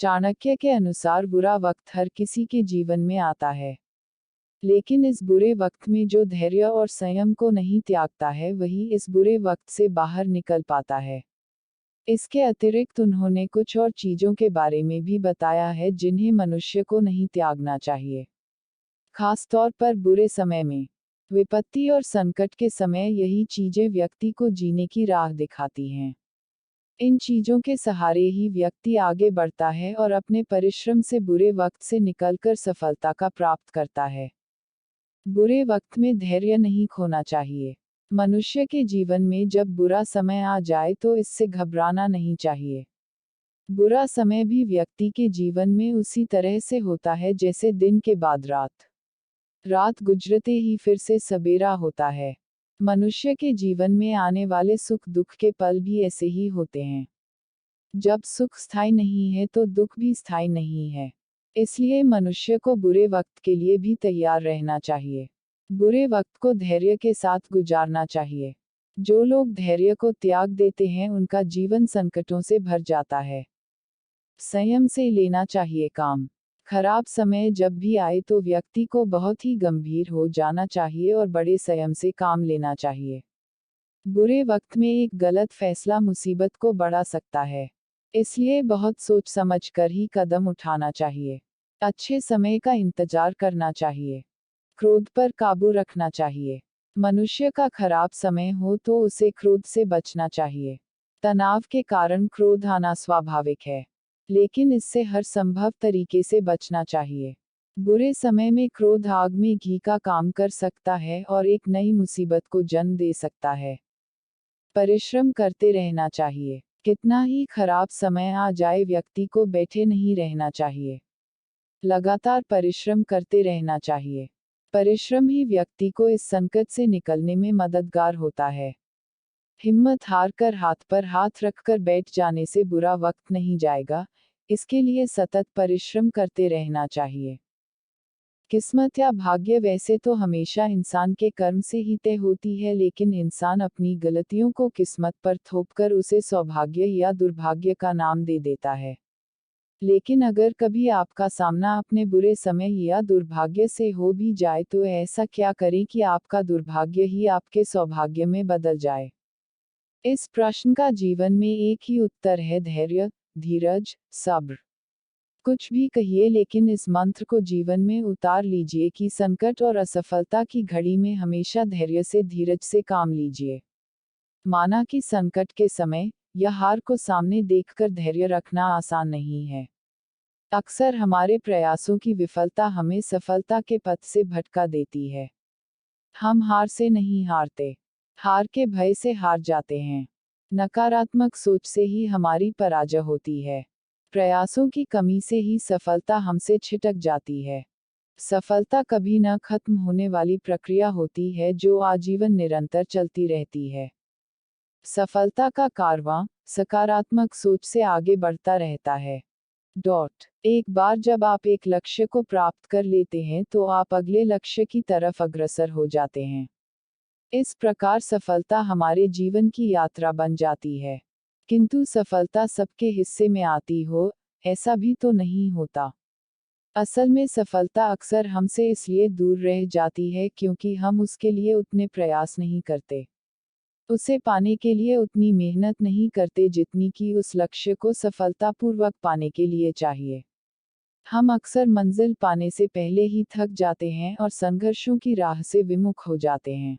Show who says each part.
Speaker 1: चाणक्य के अनुसार बुरा वक्त हर किसी के जीवन में आता है, लेकिन इस बुरे वक्त में जो धैर्य और संयम को नहीं त्यागता है वही इस बुरे वक्त से बाहर निकल पाता है। इसके अतिरिक्त उन्होंने कुछ और चीजों के बारे में भी बताया है जिन्हें मनुष्य को नहीं त्यागना चाहिए। खास तौर पर बुरे समय में, विपत्ति और संकट के समय यही चीजें व्यक्ति को जीने की राह दिखाती हैं। इन चीजों के सहारे ही व्यक्ति आगे बढ़ता है और अपने परिश्रम से बुरे वक्त से निकलकर सफलता का प्राप्त करता है। बुरे वक्त में धैर्य नहीं खोना चाहिए। मनुष्य के जीवन में जब बुरा समय आ जाए तो इससे घबराना नहीं चाहिए। बुरा समय भी व्यक्ति के जीवन में उसी तरह से होता है जैसे दिन के बाद रात। रात गुजरते ही फिर से सवेरा होता है। मनुष्य के जीवन में आने वाले सुख दुख के पल भी ऐसे ही होते हैं। जब सुख स्थायी नहीं है तो दुख भी स्थायी नहीं है। इसलिए मनुष्य को बुरे वक्त के लिए भी तैयार रहना चाहिए। बुरे वक्त को धैर्य के साथ गुजारना चाहिए। जो लोग धैर्य को त्याग देते हैं उनका जीवन संकटों से भर जाता है। संयम से लेना चाहिए काम। खराब समय जब भी आए तो व्यक्ति को बहुत ही गंभीर हो जाना चाहिए और बड़े संयम से काम लेना चाहिए। बुरे वक्त में एक गलत फैसला मुसीबत को बढ़ा सकता है, इसलिए बहुत सोच समझ कर ही कदम उठाना चाहिए। अच्छे समय का इंतजार करना चाहिए। क्रोध पर काबू रखना चाहिए। मनुष्य का खराब समय हो तो उसे क्रोध से बचना चाहिए। तनाव के कारण क्रोध आना स्वाभाविक है, लेकिन इससे हर संभव तरीके से बचना चाहिए। बुरे समय में क्रोध आग में घी का काम कर सकता है और एक नई मुसीबत को जन्म दे सकता है। परिश्रम करते रहना चाहिए। कितना ही खराब समय आ जाए व्यक्ति को बैठे नहीं रहना चाहिए। लगातार परिश्रम करते रहना चाहिए। परिश्रम ही व्यक्ति को इस संकट से निकलने में मददगार होता है। हिम्मत हार कर हाथ पर हाथ रखकर बैठ जाने से बुरा वक्त नहीं जाएगा, इसके लिए सतत परिश्रम करते रहना चाहिए। किस्मत या भाग्य वैसे तो हमेशा इंसान के कर्म से ही तय होती है, लेकिन इंसान अपनी गलतियों को किस्मत पर थोपकर उसे सौभाग्य या दुर्भाग्य का नाम दे देता है। लेकिन अगर कभी आपका सामना अपने बुरे समय या दुर्भाग्य से हो भी जाए तो ऐसा क्या करें कि आपका दुर्भाग्य ही आपके सौभाग्य में बदल जाए? इस प्रश्न का जीवन में एक ही उत्तर है: धैर्य, धीरज, सब्र। कुछ भी कहिए, लेकिन इस मंत्र को जीवन में उतार लीजिए कि संकट और असफलता की घड़ी में हमेशा धैर्य से धीरज से काम लीजिए। माना कि संकट के समय या हार को सामने देखकर धैर्य रखना आसान नहीं है। अक्सर हमारे प्रयासों की विफलता हमें सफलता के पथ से भटका देती है। हम हार से नहीं हारते, हार के भय से हार जाते हैं। नकारात्मक सोच से ही हमारी पराजय होती है। प्रयासों की कमी से ही सफलता हमसे छिटक जाती है। सफलता कभी न खत्म होने वाली प्रक्रिया होती है जो आजीवन निरंतर चलती रहती है। सफलता का कारवां सकारात्मक सोच से आगे बढ़ता रहता है। एक बार जब आप एक लक्ष्य को प्राप्त कर लेते हैं तो आप अगले लक्ष्य की तरफ अग्रसर हो जाते हैं। इस प्रकार सफलता हमारे जीवन की यात्रा बन जाती है। किंतु सफलता सबके हिस्से में आती हो, ऐसा भी तो नहीं होता। असल में सफलता अक्सर हमसे इसलिए दूर रह जाती है क्योंकि हम उसके लिए उतने प्रयास नहीं करते। उसे पाने के लिए उतनी मेहनत नहीं करते जितनी कि उस लक्ष्य को सफलतापूर्वक पाने के लिए चाहिए। हम अक्सर मंजिल पाने से पहले ही थक जाते हैं और संघर्षों की राह से विमुख हो जाते हैं।